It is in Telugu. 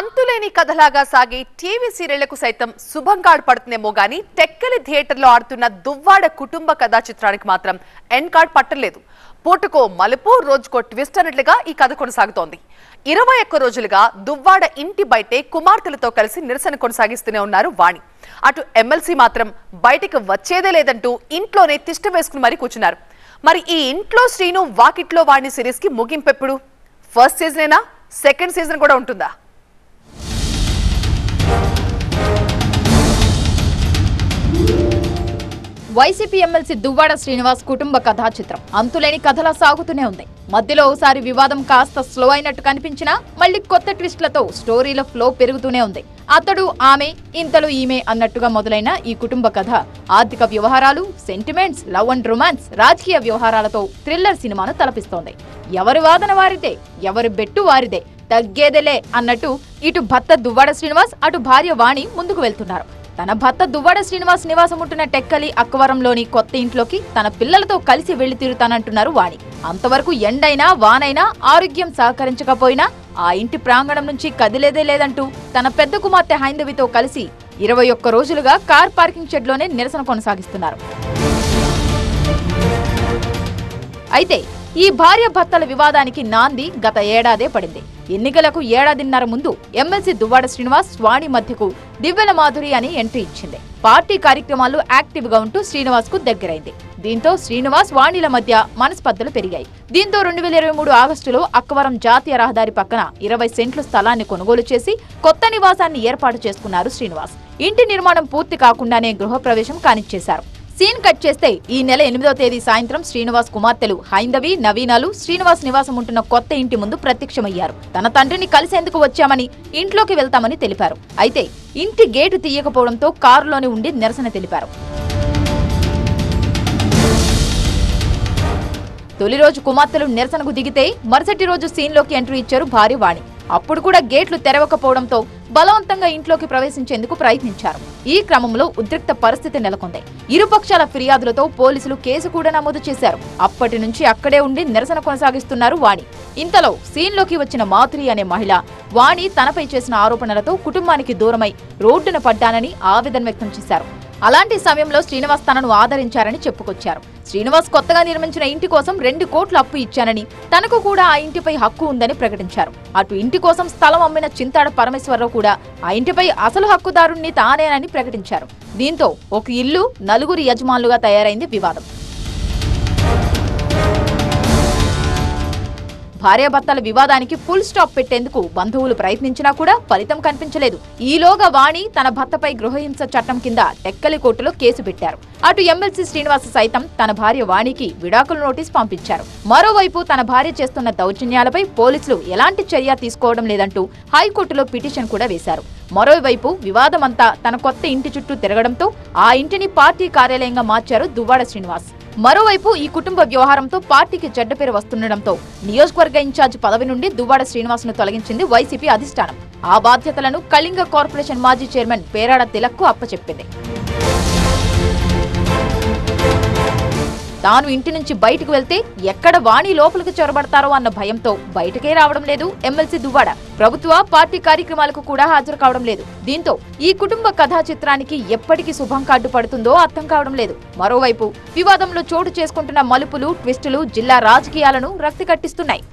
అంతులేని కథలాగా సాగే టీవీ సీరియళ్లకు సైతం శుభంగాడు పడుతుందేమో గానీ టెక్కలి థియేటర్లో ఆడుతున్న దువ్వాడ కుటుంబ కథా చిత్రానికి మాత్రం ఎండ్ కార్డ్ పట్టలేదు. పూటకో మలుపు రోజుకో ట్విస్ట్ అన్నట్లుగా ఈ కథ కొనసాగుతోంది. 21 రోజులుగా దువ్వాడ ఇంటి బయటే కుమార్తెలతో కలిసి నిరసన కొనసాగిస్తూనే ఉన్నారు వాణి. అటు ఎమ్మెల్సీ మాత్రం బయటికి వచ్చేదే లేదంటూ ఇంట్లోనే తిష్ట వేసుకుని మరీ కూర్చున్నారు. మరి ఈ ఇంట్లో శ్రీను వాకిట్లో వాణి సిరీస్ కి ముగింపెప్పుడు? ఫస్ట్ సీజనేనా, సెకండ్ సీజన్ కూడా ఉంటుందా? వైసీపీ ఎమ్మెల్సీ దువ్వాడ శ్రీనివాస్ కుటుంబ కథా చిత్రం అంతులేని కథలా సాగుతూనే ఉంది. మధ్యలో ఒకసారి వివాదం కాస్త స్లో అయినట్టు కనిపించినా మళ్లీ కొత్త ట్విస్ట్లతో స్టోరీల ఫ్లో పెరుగుతూనే ఉంది. అతడు ఆమె, ఇంతలో ఈమె అన్నట్టుగా మొదలైన ఈ కుటుంబ కథ ఆర్థిక వ్యవహారాలు, సెంటిమెంట్స్, లవ్ అండ్ రొమాన్స్, రాజకీయ వ్యవహారాలతో థ్రిల్లర్ సినిమాను తలపిస్తోంది. ఎవరి వాదన వారిదే, ఎవరి బెట్టు వారిదే, తగ్గేదేలే అన్నట్టు ఇటు భర్త దువ్వాడ శ్రీనివాస్, అటు భార్య వాణి ముందుకు వెళ్తున్నారు. తన భర్త దువ్వాడ శ్రీనివాస్ నివాసముంటున్న టెక్కలి అక్కవరంలోని కొత్త ఇంట్లోకి తన పిల్లలతో కలిసి వెళ్లి తిరుగుతానంటున్నారు వాణి. అంతవరకు ఎండైనా వానైనా ఆరోగ్యం సహకరించకపోయినా ఆ ఇంటి ప్రాంగణం నుంచి కదిలేదే లేదంటూ తన పెద్ద కుమార్తె హైందవితో కలిసి 21 రోజులుగా కార్ పార్కింగ్ షెడ్లోనే నిరసన కొనసాగిస్తున్నారు. అయితే ఈ భార్య భర్తల వివాదానికి నాంది గత ఏడాదే పడింది. ఎన్నికలకు ఏడాదిన్నర ముందు ఎమ్మెల్సీ దువ్వాడ శ్రీనివాస్ వాణి మధ్యకు దివ్యల మాధురి అని ఎంట్రీ ఇచ్చింది. పార్టీ కార్యక్రమాల్లో యాక్టివ్ గా ఉంటూ శ్రీనివాస్ కు దగ్గరైంది. దీంతో శ్రీనివాస్ వాణిల మధ్య మనస్పర్ధలు పెరిగాయి. దీంతో 2023 ఆగస్టులో అక్కవరం జాతీయ రహదారి పక్కన 20 సెంట్లు స్థలాన్ని కొనుగోలు చేసి కొత్త నివాసాన్ని ఏర్పాటు చేసుకున్నారు శ్రీనివాస్. ఇంటి నిర్మాణం పూర్తి కాకుండానే గృహప్రవేశం కానిచ్చేశారు. సీన్ కట్ చేస్తే ఈ నెల 8వ తేదీ సాయంత్రం శ్రీనివాస్ కుమార్తెలు హైందవి, నవీనాలు శ్రీనివాస్ నివాసం ఉంటున్న కొత్త ఇంటి ముందు ప్రత్యక్షమయ్యారు. తన తండ్రిని కలిసేందుకు వచ్చామని, ఇంట్లోకి వెళ్తామని తెలిపారు. అయితే ఇంటి గేటు తీయకపోవడంతో కారులోనే ఉండి నిరసన తెలిపారు. తొలి రోజు కుమార్తెలు నిరసనకు దిగితే మరుసటి రోజు సీన్లోకి ఎంట్రీ ఇచ్చారు భార్య వాణి. అప్పుడు కూడా గేట్లు తెరవకపోవడంతో బలవంతంగా ఇంట్లోకి ప్రవేశించేందుకు ప్రయత్నించారు. ఈ క్రమంలో ఉద్రిక్త పరిస్థితి నెలకొంది. ఇరుపక్షాల ఫిర్యాదులతో పోలీసులు కేసు కూడా నమోదు చేశారు. అప్పటి నుంచి అక్కడే ఉండి నిరసన కొనసాగిస్తున్నారు వాణి. ఇంతలో సీన్లోకి వచ్చిన మాధురి అనే మహిళ వాణి తనపై చేసిన ఆరోపణలతో కుటుంబానికి దూరమై రోడ్డున పడ్డానని ఆవేదన వ్యక్తం చేశారు. అలాంటి సమయంలో శ్రీనివాస్ తనను ఆదరించారని చెప్పుకొచ్చారు. శ్రీనివాస్ కొత్తగా నిర్మించిన ఇంటి కోసం 2 కోట్లు అప్పు ఇచ్చానని, తనకు కూడా ఆ ఇంటిపై హక్కు ఉందని ప్రకటించారు. అటు ఇంటి కోసం స్థలం అమ్మిన చింతాడ పరమేశ్వరరావు కూడా ఆ ఇంటిపై అసలు హక్కుదారుణ్ణి తానేనని ప్రకటించారు. దీంతో ఒక ఇల్లు 4 యజమానులుగా తయారైంది వివాదం. భార్యాభర్తల వివాదానికి ఫుల్ స్టాప్ పెట్టేందుకు బంధువులు ప్రయత్నించినా కూడా ఫలితం కనిపించలేదు. ఈలోగా వాణి తన భర్తపై గృహహింస చట్టం కింద టెక్కలి కోర్టులో కేసు పెట్టారు. అటు ఎమ్మెల్సీ శ్రీనివాస్ సైతం తన భార్య వాణికి విడాకుల నోటీస్ పంపించారు. మరోవైపు తన భార్య చేస్తున్న దౌర్జన్యాలపై పోలీసులు ఎలాంటి చర్య తీసుకోవడం లేదంటూ హైకోర్టులో పిటిషన్ కూడా వేశారు. మరోవైపు వివాదమంతా తన కొత్త ఇంటి చుట్టూ తిరగడంతో ఆ ఇంటిని పార్టీ కార్యాలయంగా మార్చారు దువ్వాడ శ్రీనివాస్. మరోవైపు ఈ కుటుంబ వ్యవహారంతో పార్టీకి చెడ్డ పేరు వస్తుండటంతో నియోజకవర్గ ఇన్ఛార్జ్ పదవి నుండి దువ్వాడ శ్రీనివాస్ ను తొలగించింది వైసీపీ అధిష్టానం. ఆ బాధ్యతలను కళింగ కార్పొరేషన్ మాజీ చైర్మన్ పేరాడ తిలక్ కు అప్పచెప్పింది. తాను ఇంటి నుంచి బయటకు వెళ్తే ఎక్కడ వాణి లోపలికి చొరబడతారో అన్న భయంతో బయటకే రావడం లేదు ఎమ్మెల్సీ దువ్వాడ. ప్రభుత్వ పార్టీ కార్యక్రమాలకు కూడా హాజరు కావడం లేదు. దీంతో ఈ కుటుంబ కథా చిత్రానికి ఎప్పటికీ శుభం కార్డు పడుతుందో అర్థం కావడం లేదు. మరోవైపు వివాదంలో చోటు చేసుకుంటున్న మలుపులు, ట్విస్టులు జిల్లా రాజకీయాలను రక్తి కట్టిస్తున్నాయి.